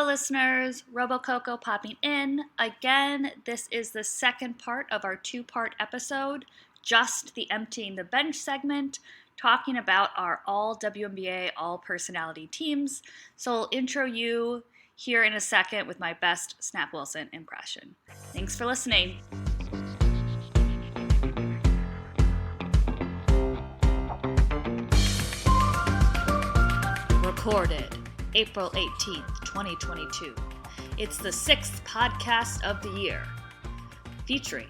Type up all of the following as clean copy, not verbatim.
listeners, Robocoko popping in. Again, this is the second part of our two-part episode, just the emptying the bench segment, talking about our All-WNBA All-Personality Teams. So I'll intro you here in a second with my best Snap Wilson impression. Thanks for listening. Recorded April 18th, 2022. It's the 6th podcast of the year, featuring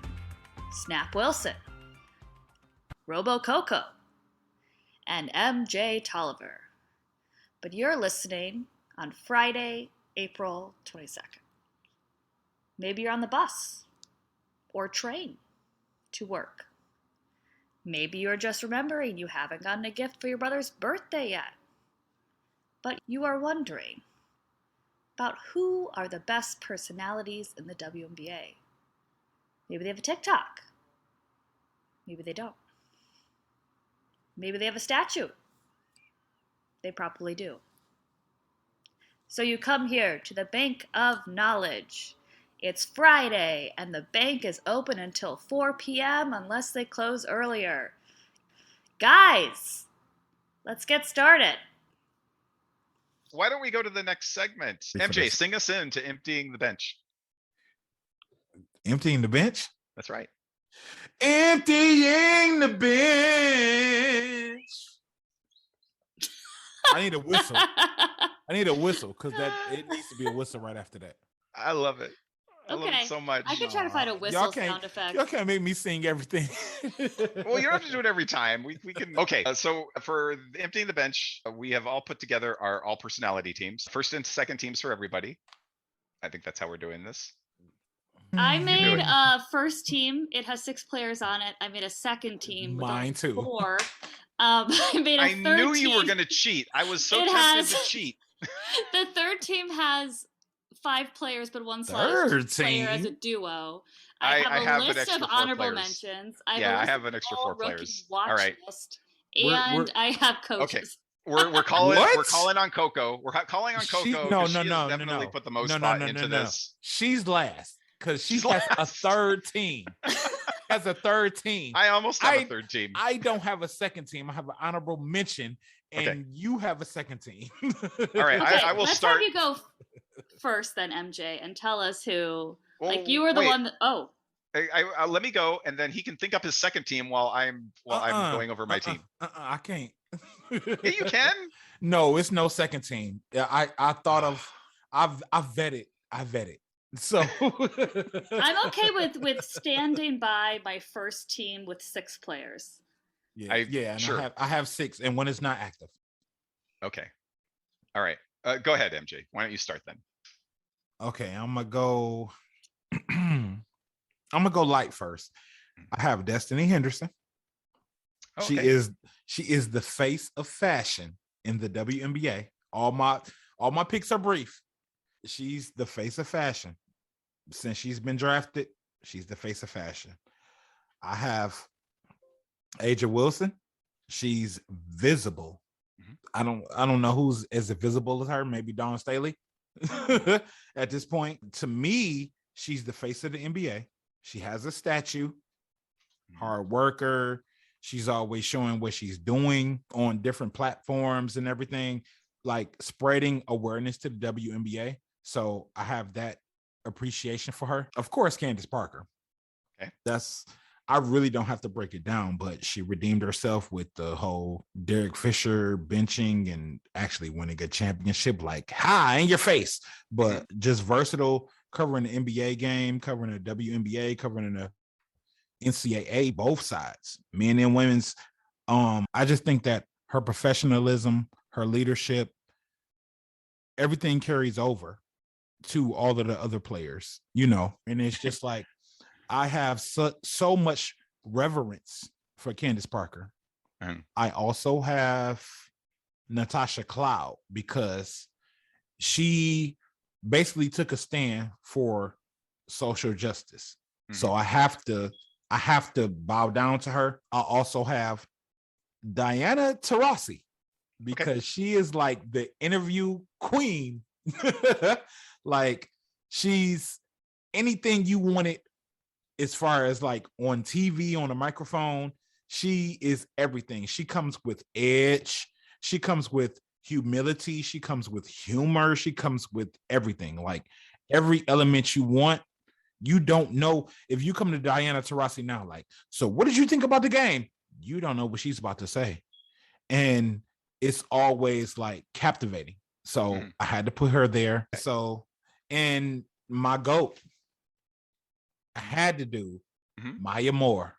Snap Wilson, Robocoko, and MJ Tolliver. But you're listening on Friday, April 22nd. Maybe you're on the bus or train to work. Maybe you're just remembering you haven't gotten a gift for your brother's birthday yet. But you are wondering about who are the best personalities in the WNBA. Maybe they have a TikTok. Maybe they don't. Maybe they have a statue. They probably do. So you come here to the Bank of Knowledge. It's Friday, and the bank is open until 4 p.m. unless they close earlier. Guys, let's get started. Why don't we go to the next segment? MJ, sing us in to emptying the bench. Emptying the bench? That's right. Emptying the bench. I need a whistle. Because it needs to be a whistle right after that. I love it. I love it so much. I could try to find a whistle sound effect. Y'all can't make me sing everything. Well, you don't have to do it every time. We can. Okay, so for emptying the bench, we have all put together our all personality teams. First and second teams for everybody. I think that's how we're doing this. I made a first team. It has 6 players on it. I made a second team. Mine too. 4. I made a third team. I knew you were going to cheat. I was so tempted to cheat. The third team has 5 players, but one third player team. as a duo. I have a an list extra of 4 honorable players. mentions. I have an extra 4 players. All right. List, and I have coaches. Okay. We're calling What? We're calling on Coco. We're calling on Coco. No. Definitely put the most thought into this. She's last because she has a third team. Has a third team. I almost have a third team. I don't have a second team. I have an honorable mention, and you have a second team. All right, Okay, I will let's start. Have you go first, then MJ, and tell us who. Well, like you were the one that. Oh. I let me go, and then he can think up his second team while I'm going over my team. I can't. Yeah, you can. No, it's no second team. I thought of. I vetted. So I'm okay with standing by my first team with 6 players. Yeah, sure. I have 6, and one is not active. Okay. All right. Go ahead, MJ. Why don't you start then? Okay, I'm gonna go. I'm gonna go light first. I have Destiny Henderson. Okay. She is the face of fashion in the WNBA. All my picks are brief. She's the face of fashion. Since she's been drafted, she's the face of fashion. I have Gabby Williams. She's visible. Mm-hmm. I don't know who's as visible as her. Maybe Dawn Staley. At this point, to me, she's the face of the NBA. She has a statue. Hard worker. She's always showing what she's doing on different platforms and everything, like spreading awareness to the WNBA. So I have that appreciation for her. Of course, Candace Parker. Okay. I really don't have to break it down, but she redeemed herself with the whole Derek Fisher benching and actually winning a championship, like, in your face, but just versatile, covering the NBA game, covering the WNBA, covering the NCAA, both sides, men and women's. I just think that her professionalism, her leadership, everything carries over to all of the other players, and it's just like, I have so much reverence for Candace Parker. I also have Natasha Cloud because she basically took a stand for social justice. Mm-hmm. So I have to bow down to her. I also have Diana Taurasi because she is like the interview queen Like, she's anything you wanted as far as like on TV, on a microphone. She is everything. She comes with edge. She comes with humility. She comes with humor. She comes with everything. Like every element you want. You don't know if you come to Diana Taurasi now, like, so what did you think about the game? You don't know what she's about to say. And it's always like captivating. So I had to put her there. So, and my GOAT, I had to do Maya Moore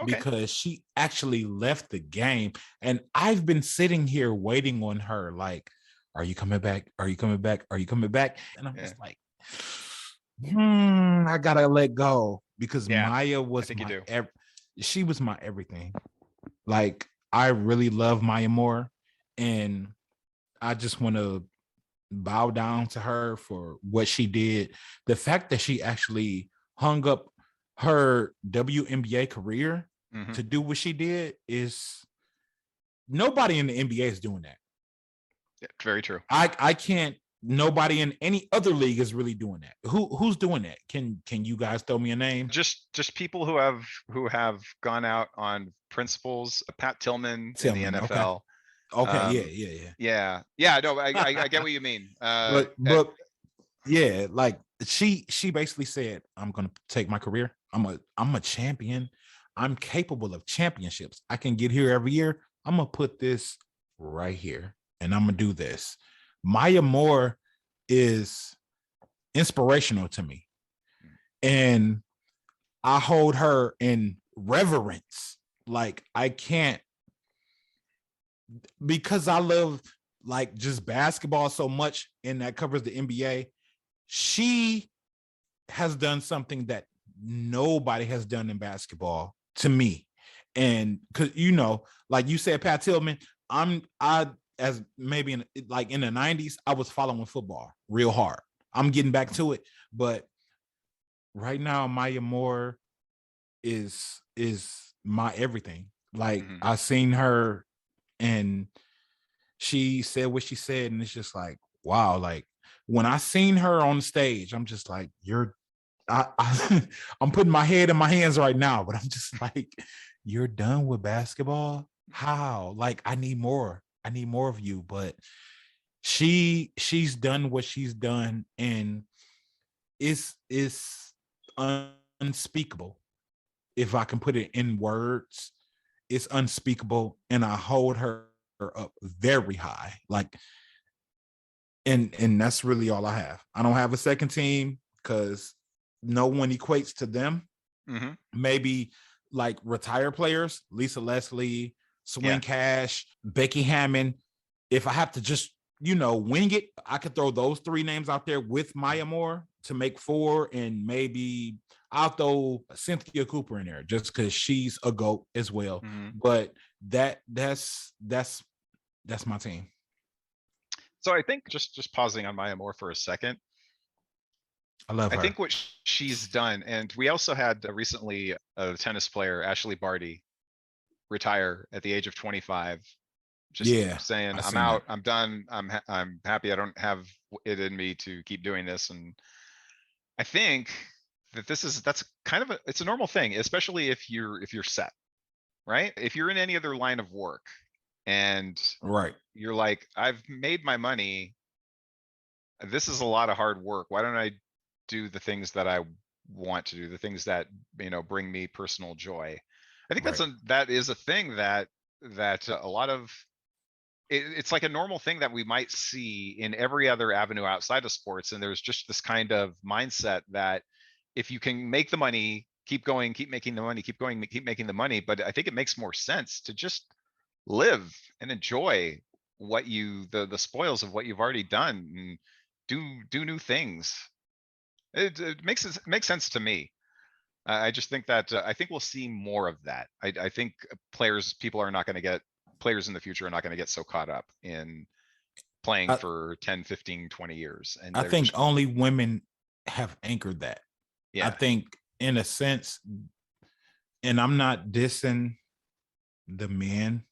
because she actually left the game. And I've been sitting here waiting on her, like, are you coming back? Are you coming back? Are you coming back? And I'm just like, I gotta let go because Maya was she was my everything. Like, I really love Maya Moore, and I just want to bow down to her for what she did. The fact that she actually hung up her WNBA career to do what she did is nobody in the NBA is doing that. Yeah, very true. I can't. Nobody in any other league is really doing that. Who's doing that? Can you guys throw me a name? Just people who have gone out on principles. Pat Tillman in the NFL. Okay. Yeah. No, I get what you mean. But yeah, like she basically said, I'm gonna take my career. I'm a champion. I'm capable of championships. I can get here every year. I'm gonna put this right here, and I'm gonna do this. Maya Moore is inspirational to me, and I hold her in reverence. Like, I can't, because I love like just basketball so much, and that covers the NBA. She has done something that nobody has done in basketball to me. And because, like you said, Pat Tillman, as maybe in the 90s, I was following football real hard. I'm getting back to it, but right now Maya Moore is my everything. Like, I seen her and she said what she said, and it's just like, wow. Like, when I seen her on the stage, I'm just like, I'm putting my head in my hands right now, but I'm just like, you're done with basketball? How? Like, I need more of you. But she's done what she's done, and it's unspeakable. If I can put it in words, it's unspeakable, and I hold her up very high. Like, and that's really all I have. I don't have a second team because no one equates to them. Maybe like retired players, Lisa Leslie, Swing Cash, Becky Hammond. If I have to just, wing it, I could throw those three names out there with Maya Moore to make four, and maybe I'll throw Cynthia Cooper in there just because she's a GOAT as well. But that's my team. So I think just pausing on Maya Moore for a second. I love her. I think what she's done, and we also had recently a tennis player, Ashley Barty, retire at the age of 25. Just saying, I'm out, I'm done, I'm happy, I don't have it in me to keep doing this. And I think that that's kind of it's a normal thing, especially if you're set, right? If you're in any other line of work and you're like, I've made my money, this is a lot of hard work, why don't I do the things that I want to do, the things that bring me personal joy? I think that is a thing that a lot of it's like a normal thing that we might see in every other avenue outside of sports. And there's just this kind of mindset that if you can make the money, keep going, keep making the money, keep going, keep making the money. But I think it makes more sense to just live and enjoy what the spoils of what you've already done, and do new things. It makes sense to me. I just think that I think we'll see more of that. I think players in the future are not going to get so caught up in playing for 10, 15, 20 years. And I think only women have anchored that. I think, in a sense, and I'm not dissing the men,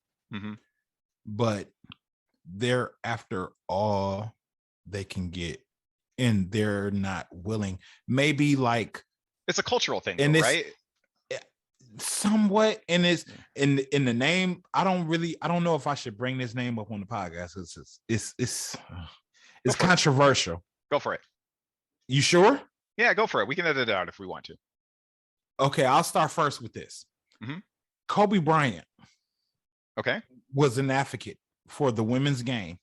but they're after all they can get, and they're not willing. Maybe like it's a cultural thing, and though, it's right? Somewhat, and it's in the name. I don't know if I should bring this name up on the podcast. It's controversial. Go for it. You sure? Yeah, go for it. We can edit it out if we want to. Okay, I'll start first with this. Kobe Bryant, okay, was an advocate for the women's game.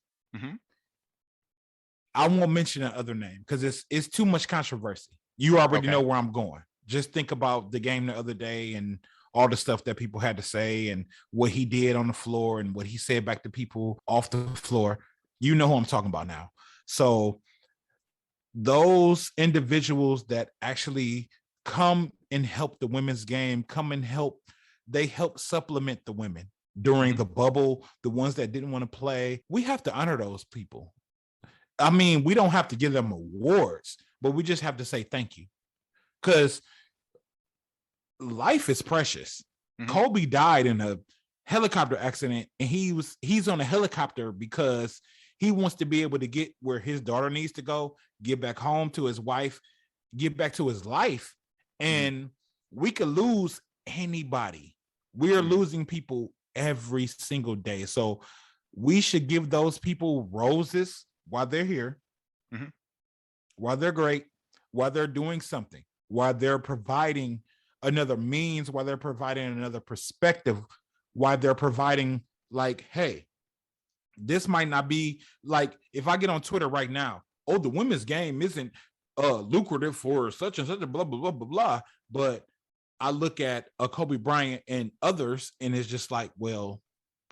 I won't mention the other name because it's too much controversy. You already know where I'm going. Just think about the game the other day and all the stuff that people had to say and what he did on the floor and what he said back to people off the floor. You know who I'm talking about now. So those individuals that actually come and help the women's game, they help supplement the women during the bubble, the ones that didn't want to play. We have to honor those people. I mean, we don't have to give them awards, but we just have to say thank you. Because life is precious. Kobe died in a helicopter accident, and he's on a helicopter because he wants to be able to get where his daughter needs to go, get back home to his wife, get back to his life. And we could lose anybody. We're losing people every single day. So we should give those people roses while they're here, while they're great, while they're doing something, while they're providing another means, while they're providing another perspective, while they're providing like, hey, this might not be like, if I get on Twitter right now, oh, the women's game isn't lucrative for such and such a blah, blah, blah, blah, blah. But I look at a Kobe Bryant and others, and it's just like, well,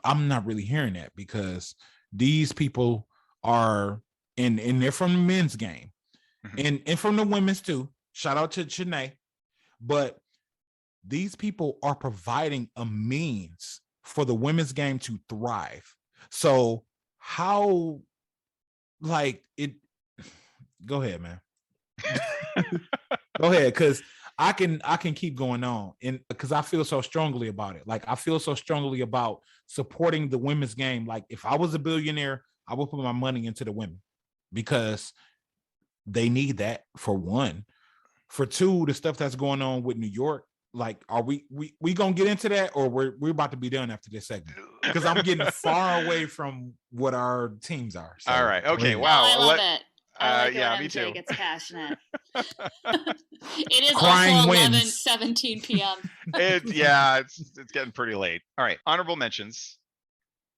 I'm not really hearing that because these people are, and they're from the men's game and from the women's too. Shout out to Chanae. But these people are providing a means for the women's game to thrive. So how, like it, go ahead, man. Go ahead, because I can keep going on, and because I feel so strongly about it. Like I feel so strongly about supporting the women's game. Like if I was a billionaire, I would put my money into the women because they need that, for one. For two, the stuff that's going on with New York. Like, are we gonna get into that, or we're about to be done after this segment? Because I'm getting far away from what our teams are. So, all right. Okay. Wow. I love it. I like yeah, when me MJ too. gets passionate. It is Crying also wins. 11:17 p.m. It's getting pretty late. All right. Honorable mentions.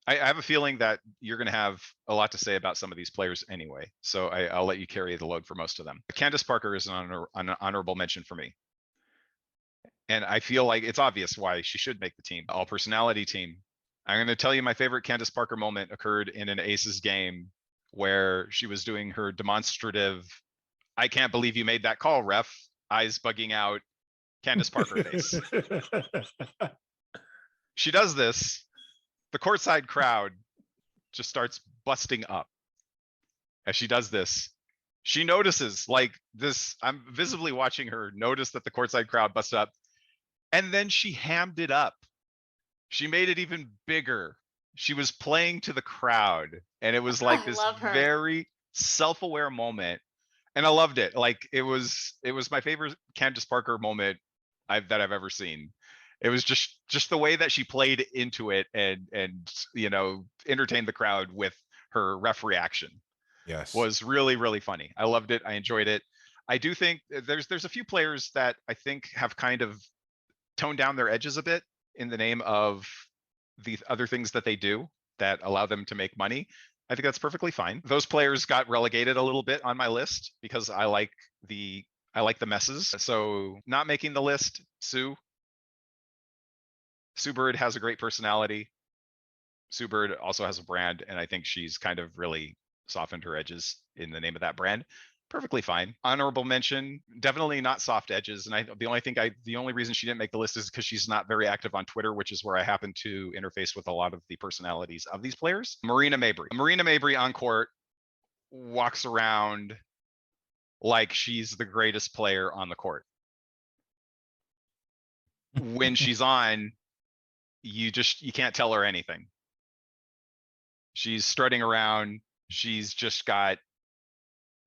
I have a feeling that you're going to have a lot to say about some of these players anyway. So I'll let you carry the load for most of them. Candace Parker is an honorable mention for me. And I feel like it's obvious why she should make the team. All-Personality Team. I'm going to tell you my favorite Candace Parker moment occurred in an Aces game where she was doing her demonstrative, I can't believe you made that call, ref, eyes bugging out, Candace Parker face. She does this. The courtside crowd just starts busting up as she does this. She notices like this. I'm visibly watching her notice that the courtside crowd busted up. And then she hammed it up. She made it even bigger. She was playing to the crowd. And it was like this very self-aware moment. And I loved it. Like it was my favorite Candace Parker moment that I've ever seen. It was just the way that she played into it and entertained the crowd with her ref reaction. Yes. Was really, really funny. I loved it. I enjoyed it. I do think there's a few players that I think have kind of toned down their edges a bit in the name of the other things that they do that allow them to make money. I think that's perfectly fine. Those players got relegated a little bit on my list because I like the messes. So not making the list, Sue Bird has a great personality. Sue Bird also has a brand, and I think she's kind of really softened her edges in the name of that brand. Perfectly fine. Honorable mention, definitely not soft edges. And the only reason she didn't make the list is because she's not very active on Twitter, which is where I happen to interface with a lot of the personalities of these players. Marina Mabrey. Marina Mabrey on court walks around like she's the greatest player on the court. When she's on, you can't tell her anything. She's strutting around. She's just got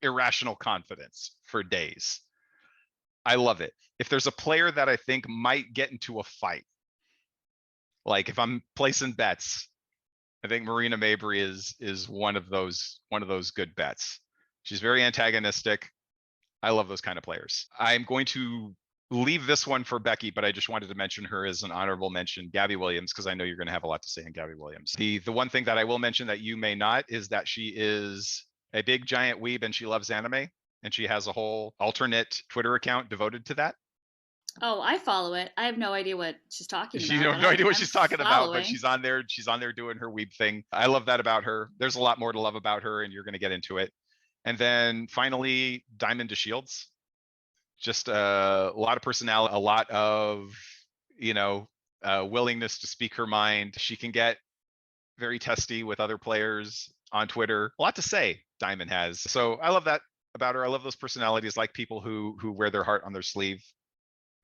irrational confidence for days. I love it. If there's a player that I think might get into a fight, like if I'm placing bets, I think Marina Mabrey is one of those good bets. She's very antagonistic. I love those kind of players. I'm going to leave this one for Becky, but I just wanted to mention her as an honorable mention, Gabby Williams, because I know you're going to have a lot to say on Gabby Williams. The one thing that I will mention that you may not is that she is a big giant weeb and she loves anime, and she has a whole alternate Twitter account devoted to that. Oh, I follow it. I have no idea what she's talking about. You have no idea what she's talking about, but she's on there. She's on there doing her weeb thing. I love that about her. There's a lot more to love about her, and you're going to get into it. And then finally, Diamond to Shields. Just a lot of personality, a lot of, willingness to speak her mind. She can get very testy with other players on Twitter. A lot to say, Diamond has. So I love that about her. I love those personalities, like people who wear their heart on their sleeve,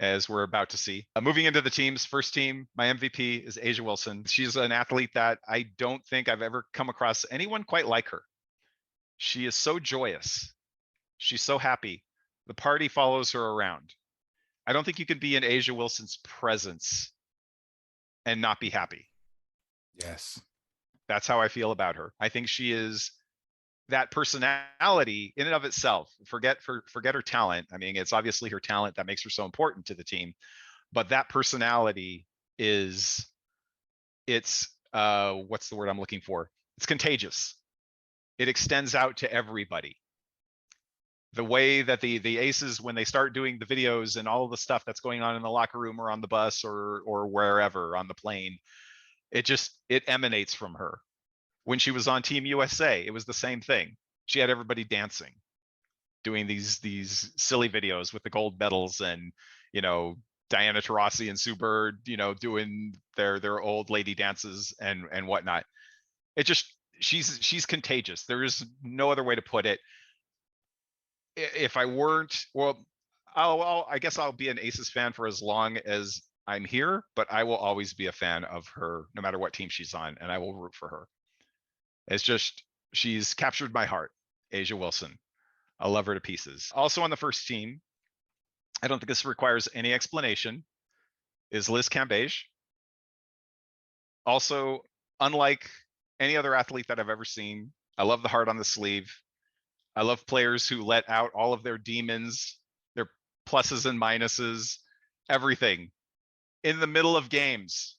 as we're about to see. Moving into the teams, first team, my MVP is A'ja Wilson. She's an athlete that I don't think I've ever come across anyone quite like her. She is so joyous. She's so happy. The party follows her around. I don't think you can be in A'ja Wilson's presence and not be happy. Yes. That's how I feel about her. I think she is that personality in and of itself. Forget her talent. I mean, it's obviously her talent that makes her so important to the team, but that personality it's what's the word I'm looking for? It's contagious. It extends out to everybody. The way that the aces, when they start doing the videos and all of the stuff that's going on in the locker room or on the bus or wherever on the plane, it emanates from her. When she was on Team USA, it was the same thing. She had everybody dancing, doing these silly videos with the gold medals, and Diana Taurasi and Sue Bird, doing their old lady dances and whatnot. She's contagious. There is no other way to put it. If I weren't, well, I guess I'll be an Aces fan for as long as I'm here, but I will always be a fan of her, no matter what team she's on, and I will root for her. She's captured my heart, A'ja Wilson. I love her to pieces. Also on the first team, I don't think this requires any explanation, is Liz Cambage. Also, unlike any other athlete that I've ever seen, I love the heart on the sleeve. I love players who let out all of their demons, their pluses and minuses, everything in the middle of games.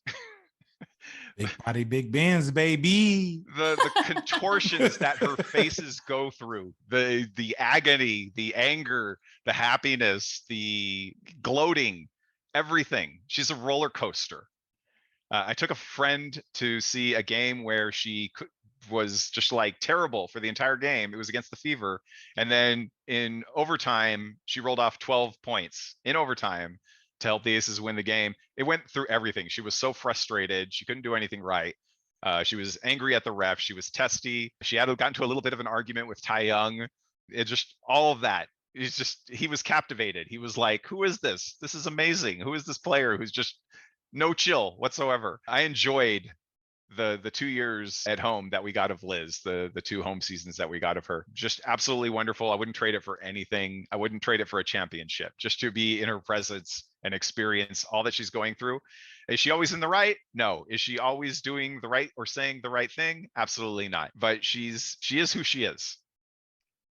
Big body, big Benz, baby. The contortions that her faces go through, the agony, the anger, the happiness, the gloating, everything. She's a roller coaster. I took a friend to see a game where she was just like terrible for the entire game. It was against the Fever. And then in overtime, she rolled off 12 points in overtime to help the Aces win the game. It went through everything. She was so frustrated. She couldn't do anything right. She was angry at the ref. She was testy. She had gotten to a little bit of an argument with Tai Young. It just, all of that. He was captivated. He was like, who is this? This is amazing. Who is this player who's just no chill whatsoever? I enjoyed the 2 years at home that we got of Liz, the 2 home seasons that we got of her. Just absolutely wonderful. I wouldn't trade it for anything. I wouldn't trade it for a championship, just to be in her presence and experience all that she's going through. Is she always in the right? No. Is she always doing the right or saying the right thing? Absolutely not. But she is who she is.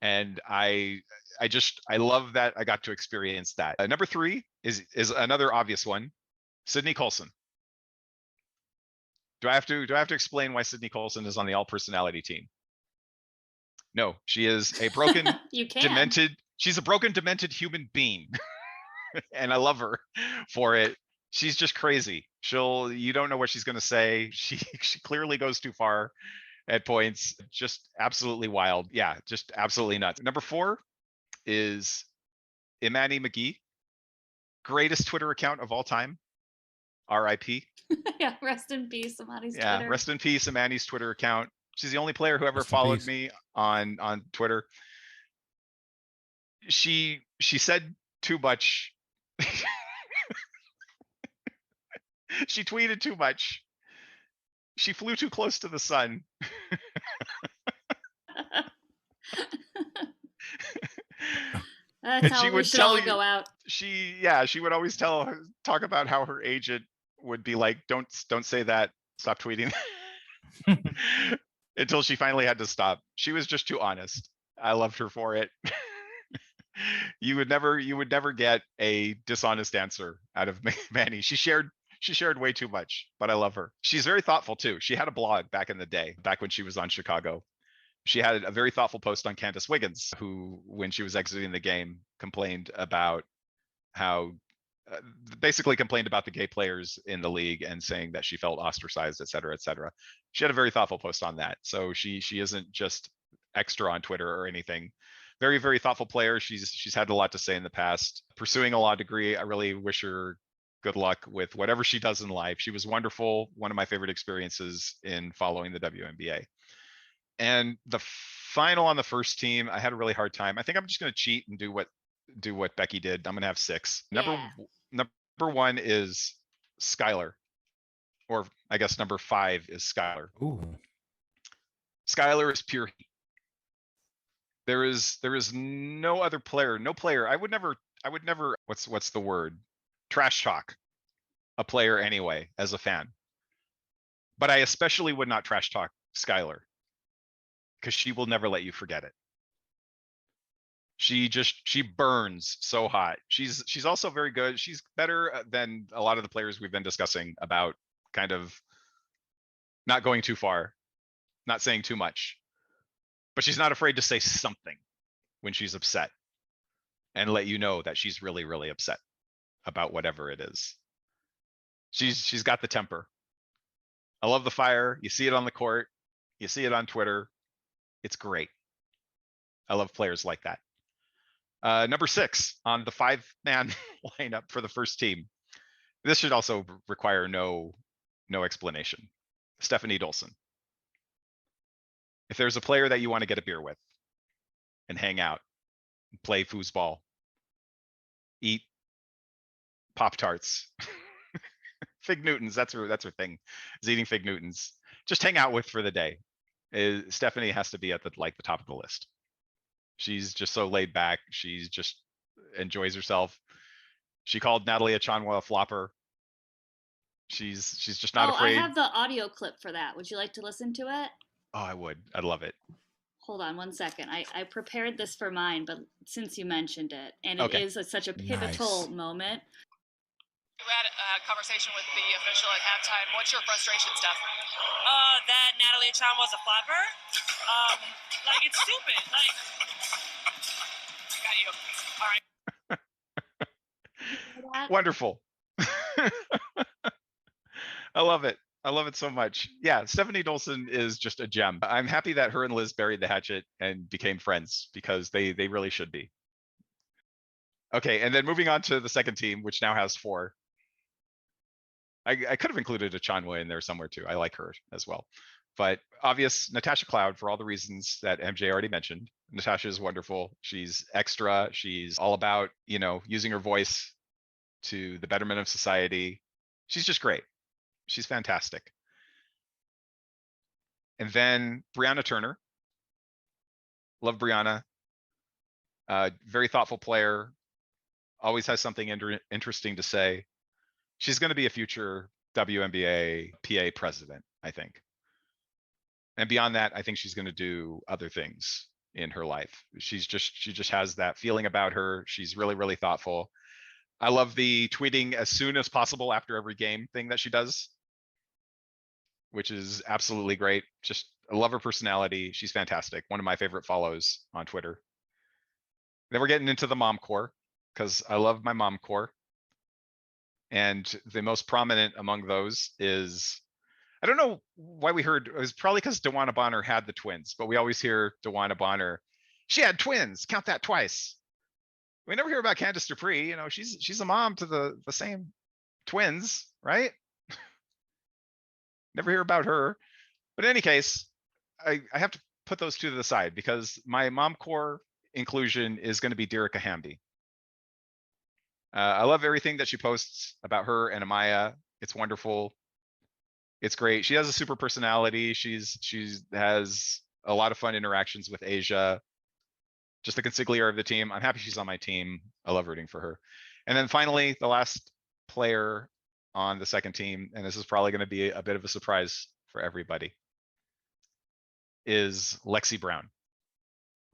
And I love that I got to experience that. Number 3 is another obvious one, Sydney Coulson. Do I have to explain why Sydney Coulson is on the all-personality team? No, she is a broken, she's a broken, demented human being. And I love her for it. She's just crazy. You don't know what she's going to say. She clearly goes too far at points. Just absolutely wild. Yeah, just absolutely nuts. Number 4 is Imani McGee. Greatest Twitter account of all time. RIP. Yeah, rest in peace, Imani's Twitter. Yeah, rest in peace, Imani's Twitter account. She's the only player who ever followed me on Twitter. She said too much. She tweeted too much. She flew too close to the sun. That's she how we would should tell all you, go out. she would always talk about how her agent would be like, don't say that, stop tweeting. Until she finally had to stop. She was just too honest. I loved her for it. You would never get a dishonest answer out of Manny. She shared way too much, but I love her. She's very thoughtful too. She had a blog back in the day, back when she was on Chicago. She had a very thoughtful post on Candace Wiggins, who, when she was exiting the game, complained about how basically complained about the gay players in the league and saying that she felt ostracized, et cetera, et cetera. She had a very thoughtful post on that. So she isn't just extra on Twitter or anything. Very, very thoughtful player. She's had a lot to say in the past. Pursuing a law degree. I really wish her good luck with whatever she does in life. She was wonderful. One of my favorite experiences in following the WNBA. And the final on the first team, I had a really hard time. I think I'm just going to cheat and do what Becky did. I'm going to have 6. Yeah. Number 1 is Skylar, or I guess number 5 is Skylar. Ooh. Skylar is pure heat. There is no other player, no player. I would never, what's the word? Trash talk a player anyway, as a fan. But I especially would not trash talk Skylar, because she will never let you forget it. She burns so hot. She's also very good. She's better than a lot of the players we've been discussing about kind of not going too far, not saying too much. But she's not afraid to say something when she's upset and let you know that she's really, really upset about whatever it is. She's got the temper. I love the fire. You see it on the court. You see it on Twitter. It's great. I love players like that. Number 6 on the 5-man lineup for the first team. This should also require no explanation. Stephanie Dolson. If there's a player that you want to get a beer with and hang out, play foosball, eat Pop-Tarts, Fig Newtons, that's her thing, is eating Fig Newtons. Just hang out with for the day. Stephanie has to be at the top of the list. She's just so laid back. She's just enjoys herself. She called Natalie Achanwa a flopper. She's just not afraid. I have the audio clip for that. Would you like to listen to it? Oh, I would. I'd love it. Hold on 1 second. I prepared this for mine, but since you mentioned it, and it is such a pivotal moment. We had a conversation with the official at halftime. What's your frustration, Steph? That Natalie Chan was a flopper. Like, it's stupid. Like, I got you. All right. Wonderful. I love it. I love it so much. Yeah, Stephanie Dolson is just a gem. I'm happy that her and Liz buried the hatchet and became friends, because they really should be. Okay, and then moving on to the second team, which now has 4. I could have included Achanwa in there somewhere too. I like her as well. But obvious, Natasha Cloud, for all the reasons that MJ already mentioned. Natasha is wonderful. She's extra. She's all about, using her voice to the betterment of society. She's just great. She's fantastic. And then Brianna Turner. Love Brianna. Very thoughtful player. Always has something interesting to say. She's going to be a future WNBA PA president, I think. And beyond that, I think she's going to do other things in her life. She just has that feeling about her. She's really, really thoughtful. I love the tweeting as soon as possible after every game thing that she does, which is absolutely great. I love her personality. She's fantastic. One of my favorite follows on Twitter. Then we're getting into the mom core, because I love my mom core. And the most prominent among those is, I don't know why we heard, it was probably because DeWanna Bonner had the twins, but we always hear DeWanna Bonner, she had twins, count that twice. We never hear about Candace Dupree. She's a mom to the same twins, right? Never hear about her. But in any case, I have to put those two to the side, because my mom core inclusion is going to be Derica Hamby. I love everything that she posts about her and Amaya. It's wonderful. It's great. She has a super personality. She has a lot of fun interactions with Asia. just the consigliere of the team. I'm happy she's on my team. I love rooting for her. And then finally, the last player on the second team, and this is probably going to be a bit of a surprise for everybody, is Lexi Brown.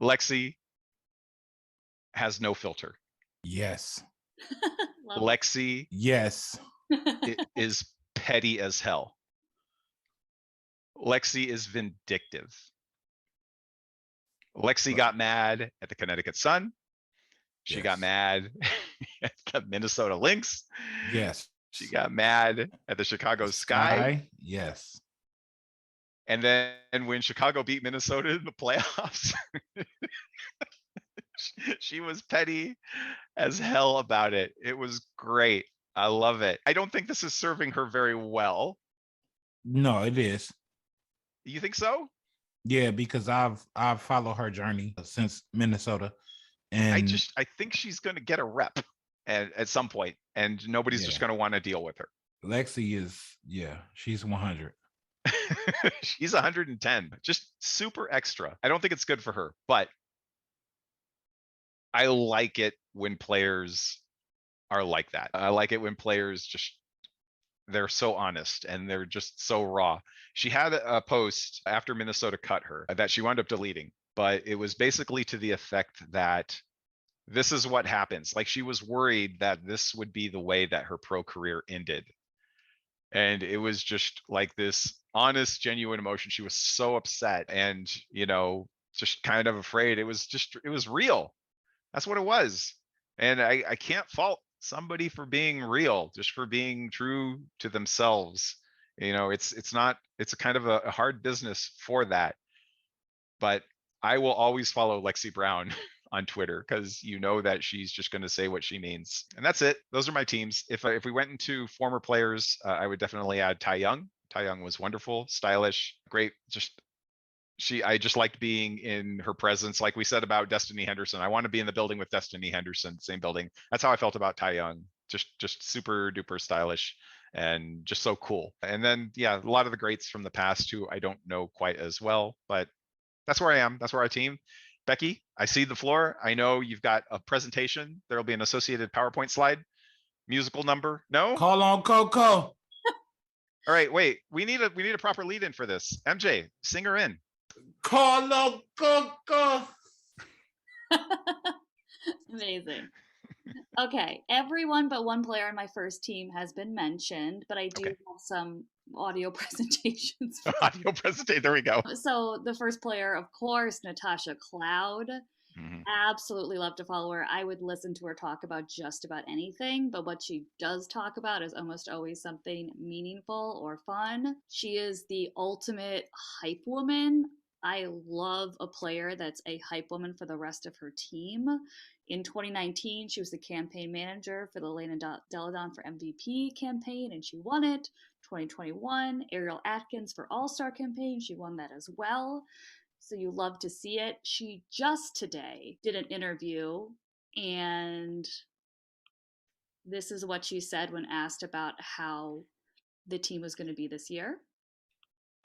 Lexi has no filter. Yes. Lexi yes is petty as hell. Lexi is vindictive. Lexi got mad at the Connecticut Sun. She got mad at the Minnesota Lynx. Yes. She got mad at the Chicago Sky. Yes. And then when Chicago beat Minnesota in the playoffs, she was petty as hell about it. It was great. I love it. I don't think this is serving her very well. No, it is. You think so? Yeah, because I've followed her journey since Minnesota, and I think she's going to get a rep at some point, and nobody's just going to want to deal with her. Lexi is, she's 100. She's 110, just super extra. I don't think it's good for her, but I like it when players are like that. I like it when players they're so honest and they're just so raw. She had a post after Minnesota cut her that she wound up deleting, but it was basically to the effect that this is what happens. Like, she was worried that this would be the way that her pro career ended. And it was just like this honest, genuine emotion. She was so upset and, just kind of afraid. It was real. That's what it was. And I can't fault somebody for being real, just for being true to themselves. It's a kind of a hard business for that. But I will always follow Lexi Brown on Twitter, because that she's just going to say what she means. And that's it. Those are my teams. If we went into former players, I would definitely add Tai Young. Tai Young was wonderful, stylish, great. I just liked being in her presence. Like we said about Destiny Henderson, I want to be in the building with Destiny Henderson, same building. That's how I felt about Tai Young. Just super duper stylish and just so cool. And then, a lot of the greats from the past who I don't know quite as well, but that's where I am. That's where I team. Becky, I see the floor. I know you've got a presentation. There'll be an associated PowerPoint slide. Musical number? No? Call on Coco. All right, wait. We need a proper lead in for this. MJ, sing her in. Call on Coco. Amazing. Okay, everyone but one player on my first team has been mentioned, but I do have some audio presentations. Audio presentation, there we go. So the first player, of course, Natasha Cloud. Mm-hmm. Absolutely love to follow her. I would listen to her talk about just about anything, but what she does talk about is almost always something meaningful or fun. She is the ultimate hype woman. I love a player that's a hype woman for the rest of her team. In 2019, she was the campaign manager for the Lena Deladon for MVP campaign, and she won it. 2021, Ariel Atkins for All-Star campaign, she won that as well. So you love to see it. She just today did an interview, and this is what she said when asked about how the team was going to be this year.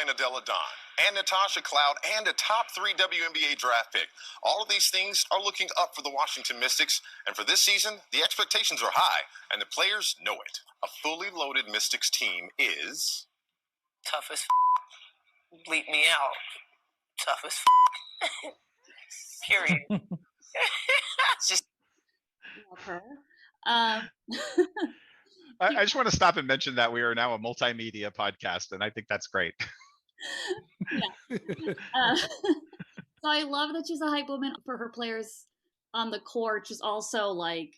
Deladon and Natasha Cloud and a top 3 WNBA draft pick. All of these things are looking up for the Washington Mystics, and for this season, the expectations are high, and the players know it. A fully loaded Mystics team is... tough as bleep me out. Tough as period. It's just... Love her. I just want to stop and mention that we are now a multimedia podcast, and I think that's great. So I love that she's a hype woman for her players on the court. She's also like,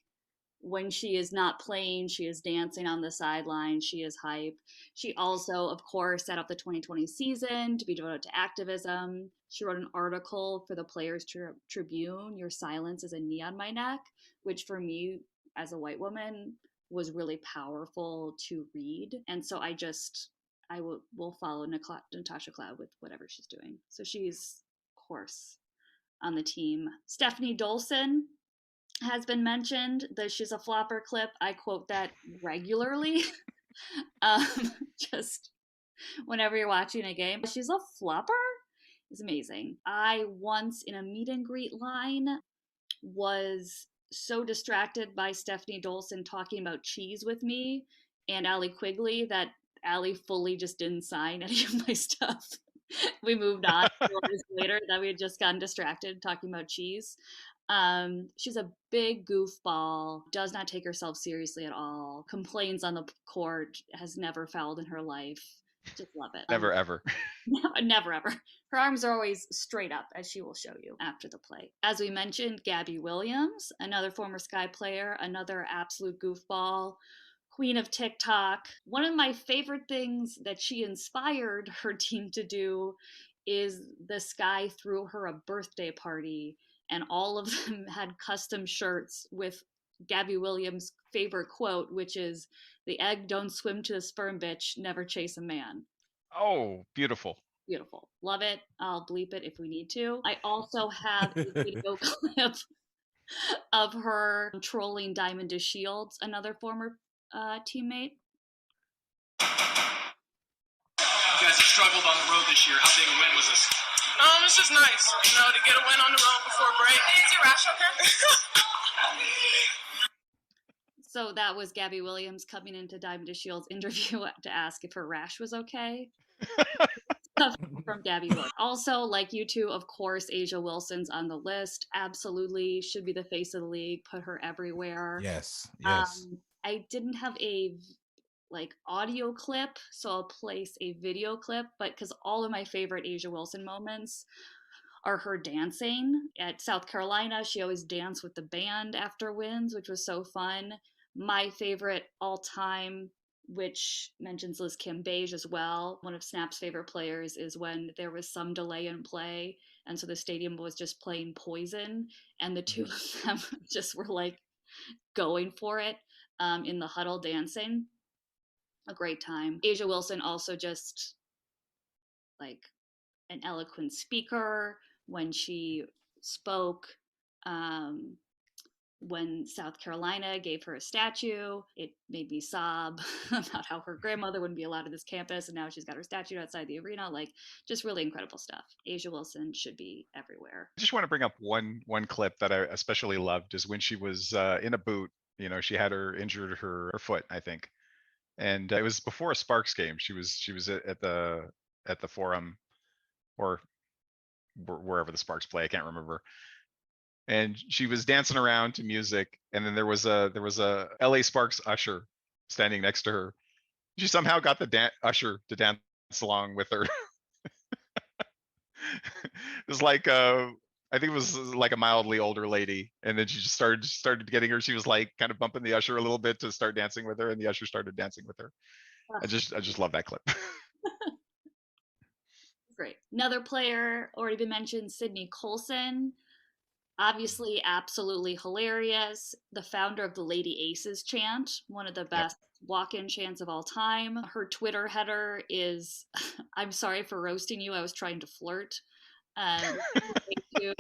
when she is not playing, she is dancing on the sideline. She is hype. She also, of course, set up the 2020 season to be devoted to activism. She wrote an article for the Players Tribune, "Your Silence is a Knee on My Neck," which for me, as a white woman, was really powerful to read. And so I will follow Natasha Cloud with whatever she's doing. So she's, of course, on the team. Stephanie Dolson has been mentioned. She's a flopper clip. I quote that regularly. Just whenever you're watching a game. She's a flopper? It's amazing. I once, in a meet and greet line, was so distracted by Stephanie Dolson talking about cheese with me and Allie Quigley that Allie fully just didn't sign any of my stuff. We moved on 4 hours later that we had just gotten distracted talking about cheese. She's a big goofball, does not take herself seriously at all, complains on the court, has never fouled in her life. Just love it. Never ever. Never ever. Her arms are always straight up, as she will show you after the play. As we mentioned, Gabby Williams, another former Sky player, another absolute goofball, queen of TikTok. One of my favorite things that she inspired her team to do is the Sky threw her a birthday party, and all of them had custom shirts with Gabby Williams' favorite quote, which is, "The egg don't swim to the sperm, bitch, never chase a man." Oh, beautiful. Beautiful. Love it. I'll bleep it if we need to. I also have a video clip of her trolling Diamond Shields, another former teammate. You guys have struggled on the road this year. How big a win was this? It's just nice, to get a win on the road before break. Is your rash okay? So that was Gabby Williams coming into Diamond Shields' interview to ask if her rash was okay. From Gabby Williams. Also, like you two, of course, A'ja Wilson's on the list. Absolutely should be the face of the league. Put her everywhere. Yes. I didn't have a audio clip, so I'll place a video clip, but because all of my favorite A'ja Wilson moments are her dancing. At South Carolina, she always danced with the band after wins, which was so fun. My favorite all-time, which mentions Liz Kim Beige as well, one of Snap's favorite players, is when there was some delay in play, and so the stadium was just playing Poison, and the two of them just were going for it in the huddle dancing. A great time. A'ja Wilson also just an eloquent speaker when she spoke. When South Carolina gave her a statue, it made me sob about how her grandmother wouldn't be allowed to this campus, and now she's got her statue outside the arena. Just really incredible stuff. A'ja Wilson should be everywhere. I just want to bring up one clip that I especially loved is when she was in a boot. She had injured her foot, I think, and it was before a Sparks game. She was at the Forum or wherever the Sparks play. I can't remember. And she was dancing around to music, and then there was a LA Sparks usher standing next to her. She somehow got the usher to dance along with her. It was I think it was like a mildly older lady, and then she just started getting her. She was kind of bumping the usher a little bit to start dancing with her, and the usher started dancing with her. I just love that clip. Great. Another player already been mentioned, Sydney Coulson. Obviously, absolutely hilarious. The founder of the Lady Aces chant, one of the best walk-in chants of all time. Her Twitter header is, "I'm sorry for roasting you. I was trying to flirt." I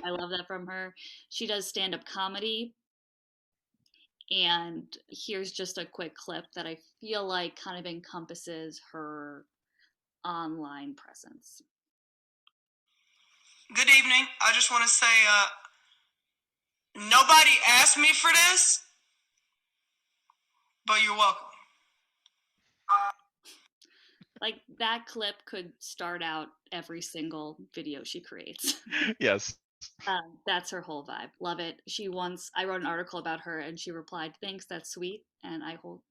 love that from her. She does stand-up comedy. And here's just a quick clip that I feel like kind of encompasses her online presence. Good evening. I just want to say, nobody asked me for this, but you're welcome. That clip could start out every single video she creates. Yes. That's her whole vibe. Love it. I wrote an article about her and she replied, "Thanks, that's sweet." And I hold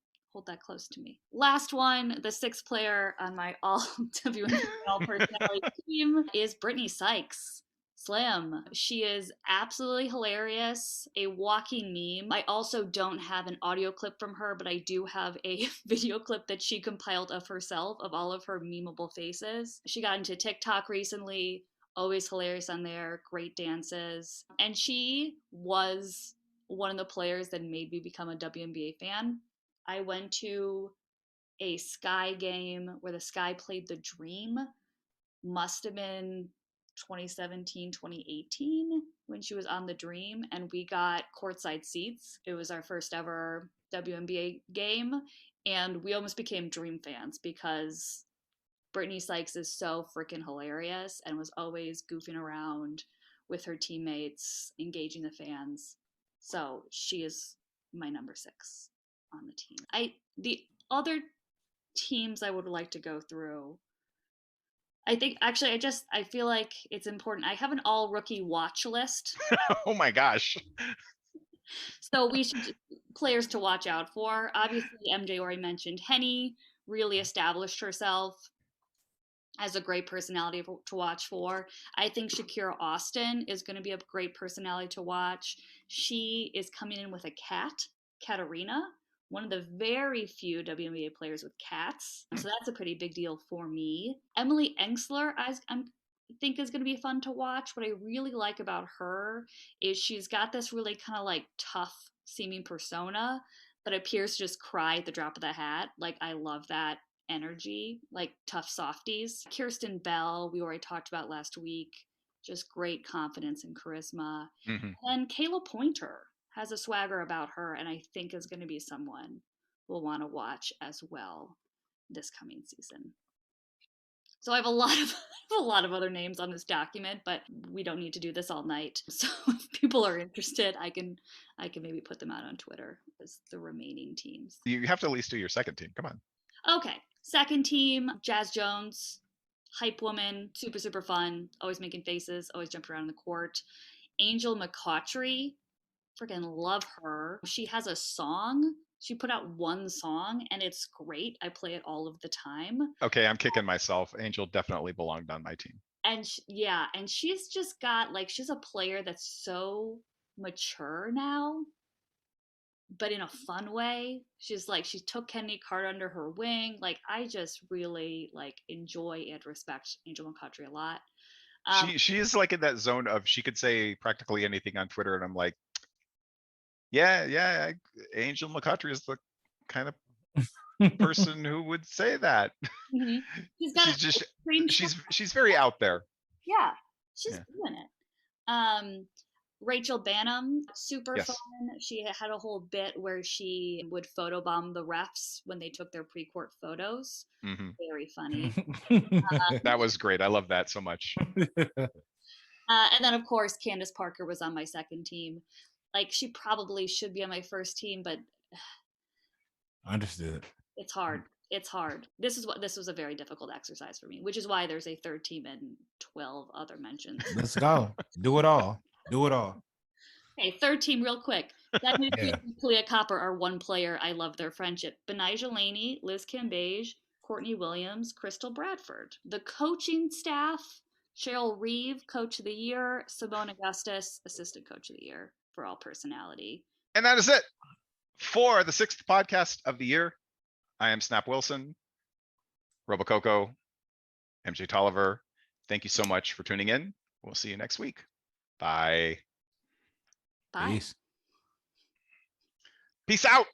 that close to me. Last one, the sixth player on my All-WNBA All-Personality Team is Brittany Sykes. Slim. She is absolutely hilarious, a walking meme. I also don't have an audio clip from her, but I do have a video clip that she compiled of herself, of all of her memeable faces. She got into TikTok recently, always hilarious on there, great dances. And she was one of the players that made me become a WNBA fan. I went to a Sky game where the Sky played the Dream. Must have been 2017, 2018 when she was on the Dream, and we got courtside seats. It was our first ever WNBA game, and we almost became Dream fans because Brittany Sykes is so freaking hilarious and was always goofing around with her teammates, engaging the fans. So she is my number 6 on the team. The other teams I would like to go through, I think actually I feel like it's important. I have an all rookie watch list. Oh my gosh. So we should players to watch out for. Obviously, MJ already mentioned Henny really established herself as a great personality to watch for. I think Shakira Austin is going to be a great personality to watch. She is coming in with a cat, Katarina, one of the very few WNBA players with cats. So that's a pretty big deal for me. Emily Engsler, I think is going to be fun to watch. What I really like about her is she's got this really kind of like tough seeming persona, but appears to just cry at the drop of the hat. Like, I love that energy, like tough softies. Kirsten Bell, we already talked about last week, just great confidence and charisma. Mm-hmm. And Kayla Pointer has a swagger about her, and I think is going to be someone we'll want to watch as well this coming season. So I have a lot of other names on this document, but we don't need to do this all night. So if people are interested, I can maybe put them out on Twitter as the remaining teams. You have to at least do your second team. Come on. Okay. Second team, Jazz Jones, hype woman, super fun, always making faces, always jumping around the court. Angel McCautry, freaking love her. She has a song. She put out one song and it's great. I play it all of the time. Okay, I'm kicking myself. Angel definitely belonged on my team. And and she's just got like, she's a player that's so mature now, but in a fun way. She's like, she took Kenny Carter under her wing. Like, I just really like enjoy and respect Angel McCautry a lot. She is like in that zone of, she could say practically anything on Twitter and I'm like, yeah, Angel McCautry is the kind of person who would say that. Mm-hmm. She's very out there. Yeah, she's doing it. Rachel Bannum, super fun. She had a whole bit where she would photobomb the refs when they took their pre-court photos. Mm-hmm. Very funny. That was great. I love that so much. And then, of course, Candace Parker was on my second team. Like, she probably should be on my first team, but understood. It's hard. It's hard. This was a very difficult exercise for me, which is why there's a third team and 12 other mentions. Let's go. Do it all. Okay, third team real quick. That means Kalia Copper are one player. I love their friendship. Benijah Laney, Liz Cambage, Courtney Williams, Crystal Bradford. The coaching staff, Cheryl Reeve, Coach of the Year, Simone Augustus, Assistant Coach of the Year for All Personality. And that is it for the 6th podcast of the year. I am Snap Wilson, Robocoko, MJ Tolliver. Thank you so much for tuning in. We'll see you next week. Bye. Bye. Peace. Peace out.